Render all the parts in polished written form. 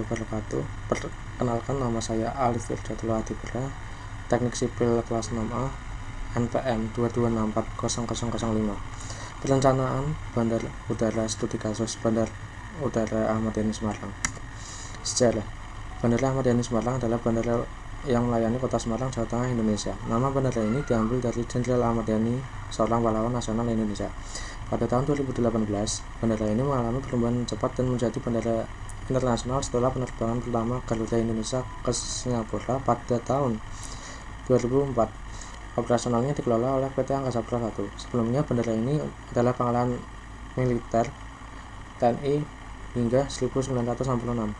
warahmatullahi wabarakatuh. Perkenalkan, nama saya Alif Firdatullah Adipra, Teknik Sipil kelas 6A, NPM 226400005. Perencanaan Bandar Udara Studi Kasus Bandar Udara Ahmad Yani Semarang. Sejarah. Bandara Ahmad Yani Semarang adalah bandara yang melayani Kota Semarang, Jawa Tengah, Indonesia. Nama bandara ini diambil dari Jenderal Ahmad Yani, seorang pahlawan nasional Indonesia. Pada tahun 2018, bandara ini mengalami perkembangan cepat dan menjadi bandara internasional setelah penerbangan pertama Garuda Indonesia ke Singapura pada tahun 2004. Operasionalnya dikelola oleh PT Angkasa Pura I. Sebelumnya, bandara ini adalah pangkalan militer TNI hingga 1966.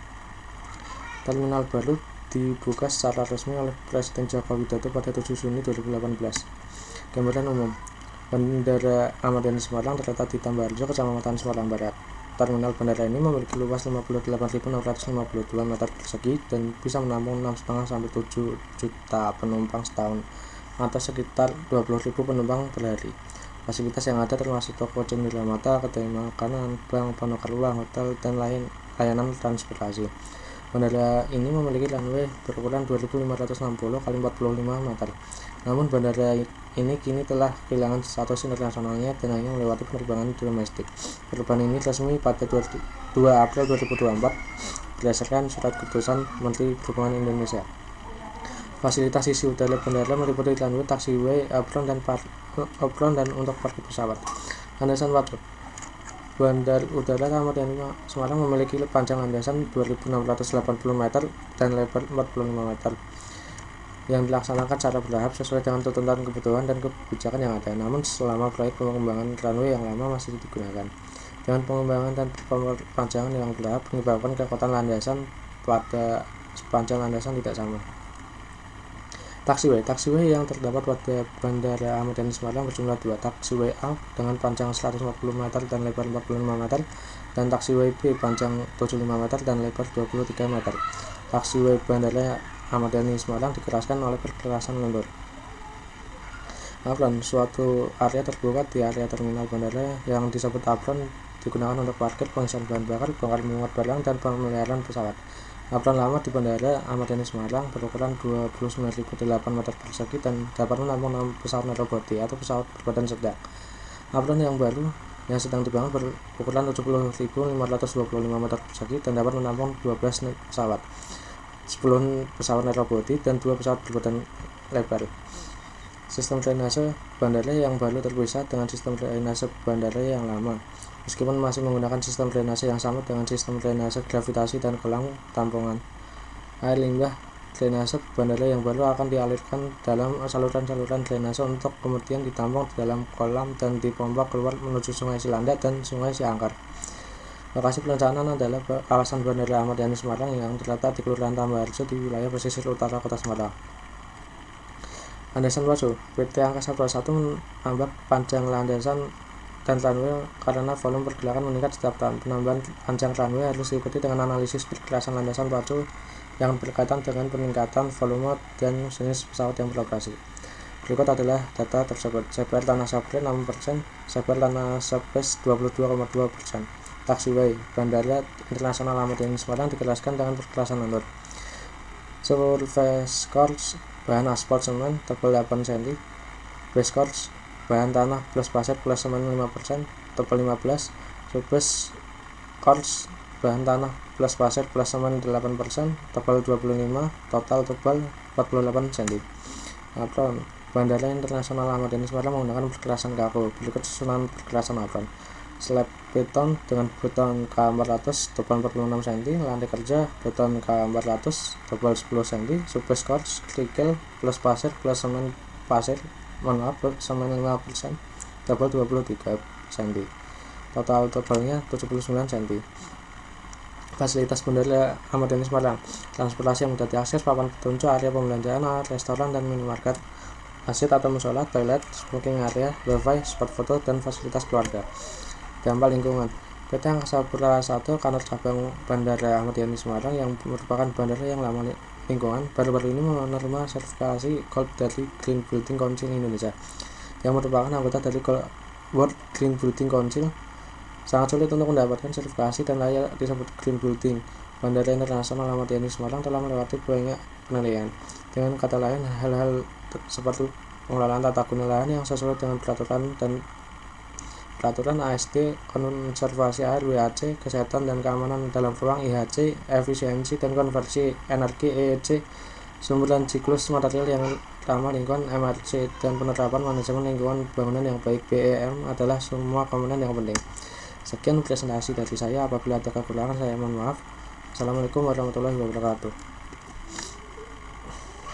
Terminal baru dibuka secara resmi oleh Presiden Joko Widodo pada 7 Juni 2018. Gambaran umum. Bandara Ahmad Yani Semarang terletak di Tambarjo, Kecamatan Semarang Barat. Terminal bandara ini memiliki luas 58.652 meter persegi dan bisa menampung 6,5 sampai 7 juta penumpang setahun atau sekitar 20.000 penumpang per hari. Fasilitas yang ada termasuk toko jendela mata, kedai makanan, bank, penukar uang, hotel, dan layanan transportasi. Bandara ini memiliki runway berukuran 2.560 x 45 meter. Namun bandara ini kini telah kehilangan status internasionalnya dan hanya melewati penerbangan domestik. Perubahan ini resmi pada 2 April 2024 berdasarkan surat keputusan Menteri Perhubungan Indonesia. Fasilitas sisi utara bandara meliputi runway, taxiway, apron dan untuk parkir pesawat. Landasan wardrobe. Bandar Udara Ahmad Yani Semarang memiliki panjang landasan 2.680 meter dan lebar 45 meter yang dilaksanakan secara bertahap sesuai dengan tuntutan kebutuhan dan kebijakan yang ada. Namun selama proyek pengembangan runway yang lama masih digunakan, dengan pengembangan dan perpanjangan yang bertahap menyebabkan kekuatan landasan pada sepanjang landasan tidak sama. Taxiway yang terdapat pada Bandara Ahmad Yani Semarang berjumlah 2, taxiway A dengan panjang 140 meter dan lebar 45 meter, dan taxiway B panjang 75 meter dan lebar 23 meter. Taxiway Bandara Ahmad Yani Semarang dikeraskan oleh perkerasan lendur. Apron, suatu area terbuka di area terminal bandara yang disebut apron, digunakan untuk parkir, pengisian bahan bakar, bongkar muat barang, dan pemeliharaan pesawat. Apron lama di Bandara Ahmad Yani Semarang berukuran 29.008 meter persegi dan dapat menampung 6 pesawat narrowbody atau pesawat berbadan sedang. Apron yang baru yang sedang dibangun berukuran 70.525 meter persegi dan dapat menampung 12 pesawat, 10 pesawat narrowbody dan 2 pesawat berbadan lebar. Sistem drainase bandara yang baru terpisah dengan sistem drainase bandara yang lama, meskipun masih menggunakan sistem drainase yang sama dengan sistem drainase gravitasi dan kolam tampungan. Air limbah drainase bandara yang baru akan dialirkan dalam saluran-saluran drainase untuk kemudian ditampung di dalam kolam dan dipompa keluar menuju Sungai Cilandak dan Sungai Ciangkar. Lokasi perencanaan adalah kawasan Bandara Ahmad Yani Semarang yang terletak di Kelurahan Tambarjo di wilayah pesisir utara Kota Semarang. Landasan Wajo. PT Angkasa Pura I menambah panjang landasan dan runway karena volume pergerakan meningkat setiap tahun. Penambahan panjang runway harus diikuti dengan analisis pergerakan landasan Wajo yang berkaitan dengan peningkatan volume dan jenis pesawat yang beroperasi. Berikut adalah data tersebut. CPR Tanah Sabre 6%, CPR Tanah Sabes 22,2%. Taxiway Bandara Internasional Ahmad Yani Semarang dikeraskan dengan perkerasan lendur. Surface course bahan aspal semen tebal 8 cm, base course bahan tanah plus pasir plus semen 5%, tebal 15, surface course bahan tanah plus pasir plus semen 8%, tebal 25, total tebal 48 cm. Apron Bandara Internasional Ahmad Yani Semarang menggunakan perkerasan kaku. Berikut susunan perkerasan apron. Slab beton dengan beton K400 tebal 46 cm, lantai kerja beton K400 tebal 10 cm, surface course kerikil plus pasir plus semen semen 5% tebal 23 cm. Total tebalnya 79 cm. Fasilitas Bandara Ahmad Yani Semarang. Transportasi yang mudah diakses, papan petunjuk, area pembelanjaan, restoran dan minimarket, masjid atau musola, toilet, smoking area, wifi, spot foto, dan fasilitas keluarga. Dampak lingkungan. PT Angkasa Pura I kantor cabang Bandara Ahmad Yani Semarang yang merupakan bandara yang lama lingkungan, baru-baru ini menerima sertifikasi Gold dari Green Building Council Indonesia, yang merupakan anggota dari World Green Building Council. Sangat sulit untuk mendapatkan sertifikasi dan layak disebut Green Building Bandara Internasional Ahmad Yani Semarang telah melewati banyak penilaian. Dengan kata lain, hal-hal seperti pengelolaan tata guna lahan yang sesuai dengan peraturan ASD, konservasi air WAC, kesehatan dan keamanan dalam ruang IHC, efisiensi dan konversi energi EEC, sumber dan siklus material yang ramah lingkungan MRC, dan penerapan manajemen lingkungan bangunan yang baik BEM adalah semua komponen yang penting. Sekian presentasi dari saya. Apabila ada kekurangan saya mohon maaf. Assalamualaikum warahmatullahi wabarakatuh.